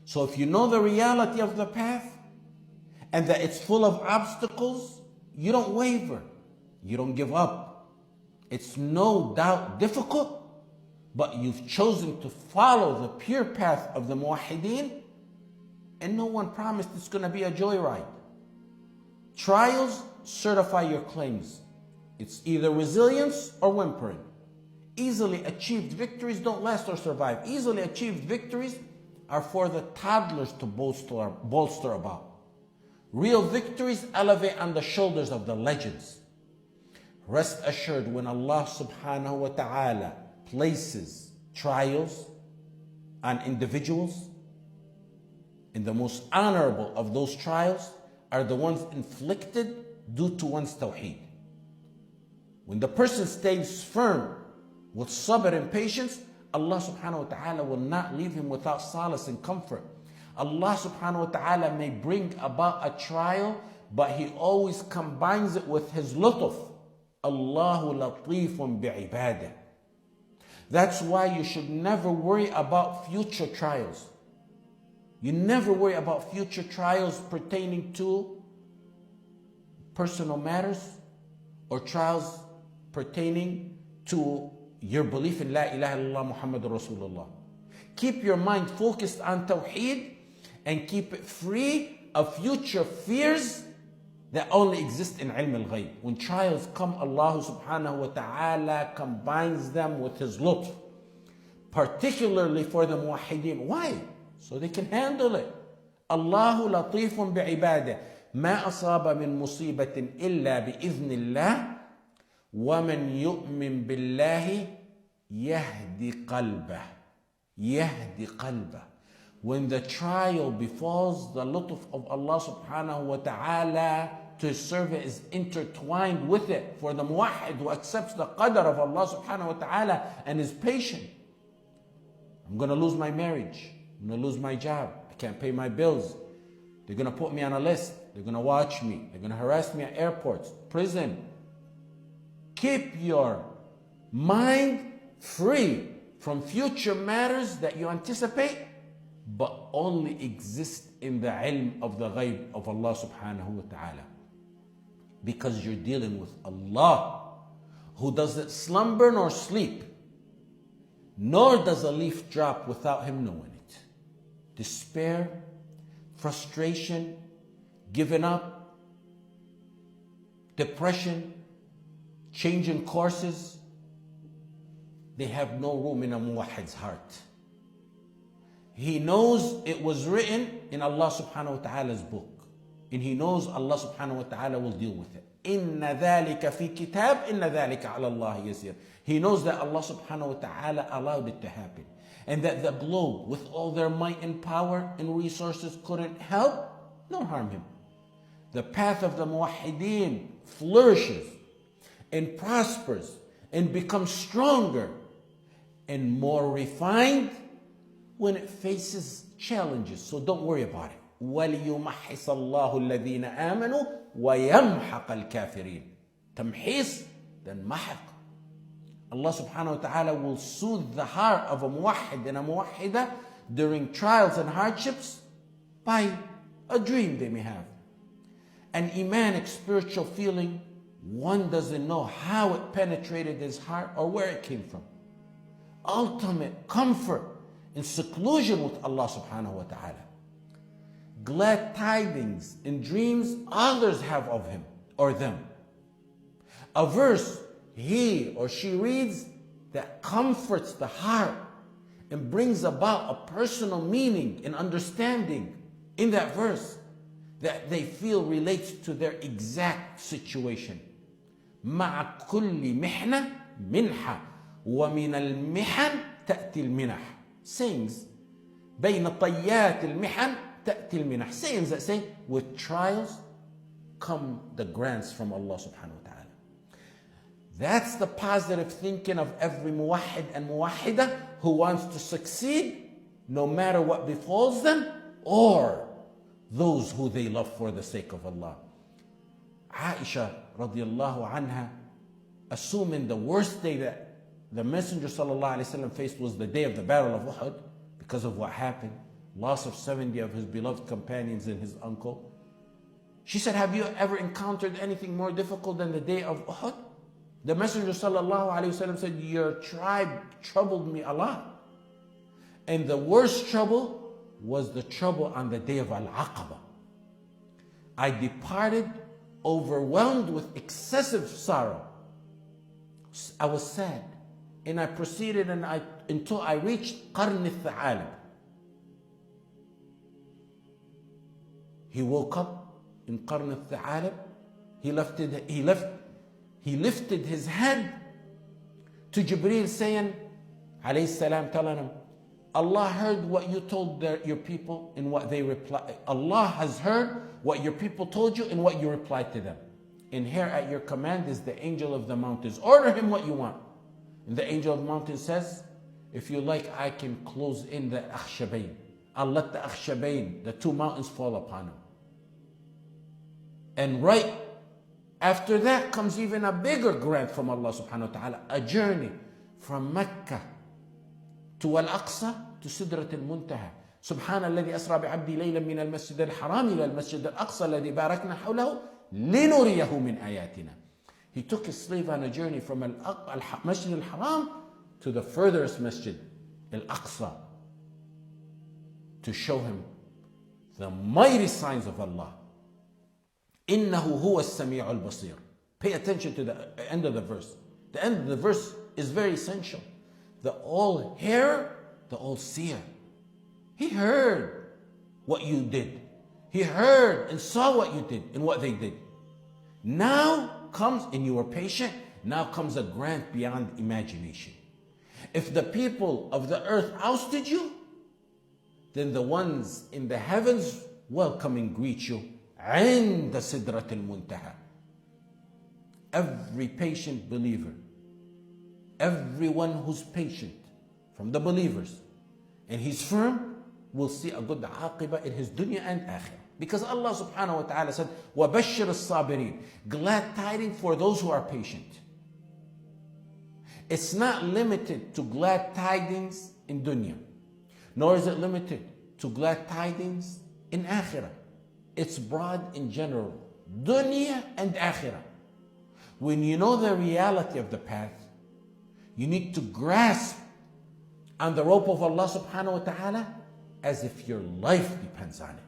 So if you know the reality of the path and that it's full of obstacles, you don't waver. You don't give up. It's no doubt difficult, but you've chosen to follow the pure path of the muwahideen, and no one promised it's going to be a joyride. Trials certify your claims. It's either resilience or whimpering. Easily achieved victories don't last or survive. Easily achieved victories are for the toddlers to bolster about. Real victories elevate on the shoulders of the legends. Rest assured, when Allah subhanahu wa ta'ala places trials on individuals, and the most honorable of those trials are the ones inflicted due to one's tawheed. When the person stays firm with sabr and patience, Allah subhanahu wa ta'ala will not leave him without solace and comfort. Allah subhanahu wa ta'ala may bring about a trial, but He always combines it with His lutf. Allahu latifun bi'ibadah. That's why you should never worry about future trials. You never worry about future trials pertaining to personal matters or trials pertaining to your belief in La ilaha illallah Muhammadur Rasulullah. Keep your mind focused on Tawheed and keep it free of future fears that only exist in ilm al-ghayb. When trials come, Allah subhanahu wa ta'ala combines them with His lutf, particularly for the muwahideen. Why? So they can handle it. Allahu latifun bi'ibadah. ما أصاب من مصيبة إلا بإذن الله ومن يؤمن بالله يهدي قلبه. يهدي قلبه. When the trial befalls, the lutf of Allah subhanahu wa ta'ala to His servant is intertwined with it. For the muwahid who accepts the qadr of Allah subhanahu wa ta'ala and is patient. I'm going to lose my marriage. I'm going to lose my job. I can't pay my bills. They're going to put me on a list. They're going to watch me. They're going to harass me at airports, prison. Keep your mind free from future matters that you anticipate, but only exist in the ilm of the ghaib of Allah subhanahu wa ta'ala. Because you're dealing with Allah, who doesn't slumber nor sleep, nor does a leaf drop without Him knowing it. Despair, frustration, giving up, depression, changing courses, they have no room in a muwahid's heart. He knows it was written in Allah subhanahu wa ta'ala's book. And he knows Allah subhanahu wa ta'ala will deal with it. Inna dhalika fi kitab, inna dhalika ala Allah yasir. He knows that Allah subhanahu wa ta'ala allowed it to happen. And that the globe, with all their might and power and resources, couldn't help nor harm him. The path of the muwahideen flourishes and prospers and becomes stronger and more refined when it faces challenges. So don't worry about it. وَلِيُمَحِّصَ اللَّهُ الَّذِينَ آمَنُوا وَيَمْحَقَ الْكَافِرِينَ. Tamhis, then mahaq. Allah subhanahu wa ta'ala will soothe the heart of a muwahid and a muwahida during trials and hardships by a dream they may have. An imanic spiritual feeling, one doesn't know how it penetrated his heart or where it came from. Ultimate comfort in seclusion with Allah subhanahu wa ta'ala. Glad tidings in dreams others have of him or them. A verse he or she reads that comforts the heart and brings about a personal meaning and understanding in that verse that they feel relates to their exact situation. مع كل محنة منحة ومن المحن تأتي المنح. Sayings بين طيات المحن تأتي المنح. Sayings that say with trials come the grants from Allah subhanahu wa ta'ala. That's the positive thinking of every muwahid and muwahida who wants to succeed no matter what befalls them or those who they love for the sake of Allah. Aisha radiallahu anha, assuming the worst day that the Messenger sallallahu alaihi wasallam faced was the day of the Battle of Uhud because of what happened, loss of 70 of his beloved companions and his uncle. She said, have you ever encountered anything more difficult than the day of Uhud? The Messenger ﷺ said, your tribe troubled me a lot. And the worst trouble was the trouble on the day of Al-Aqaba. I departed overwhelmed with excessive sorrow. I was sad. And I proceeded until I reached Qarn al-Tha'alib. He woke up in Qarn al-Tha'alib. He lifted his head to Jibreel saying, alayhi salam, telling him, Allah heard what you told your people and what they replied. Allah has heard what your people told you and what you replied to them. And here at your command is the angel of the mountains. Order him what you want. And the angel of the mountain says, if you like, I can close in the Akhshabain. I'll let the Akhshabain, the two mountains, fall upon him. And right after that comes even a bigger grant from Allah subhanahu wa ta'ala, a journey from Mecca to Al-Aqsa to Sidrat al-Muntaha. سبحان الذي أسرى بعبدي ليلا من المسجد الحرام إلى المسجد الأقصى الذي باركنا حوله لنريه من آياتنا. He took his slave on a journey from Al-Masjid al-Haram to the furthest masjid, Al-Aqsa, to show him the mighty signs of Allah. إِنَّهُ هُوَ السَّمِيعُ الْبَصِيرُ. Pay attention to the end of the verse. The end of the verse is very essential. The all-hearer, the all-seer. He heard what you did. He heard and saw what you did and what they did. Now comes, and you were patient, now comes a grant beyond imagination. If the people of the earth ousted you, then the ones in the heavens welcome and greet you. عند سدرة المنتهى. Every patient believer, everyone who's patient from the believers, and he's firm, will see a good aqibah in his dunya and akhirah. Because Allah subhanahu wa ta'ala said, وَبَشِّرِ الصَّابِرِينَ. Glad tidings for those who are patient. It's not limited to glad tidings in dunya, nor is it limited to glad tidings in akhirah. It's broad in general, dunya and akhirah. When you know the reality of the path, you need to grasp on the rope of Allah subhanahu wa ta'ala as if your life depends on it.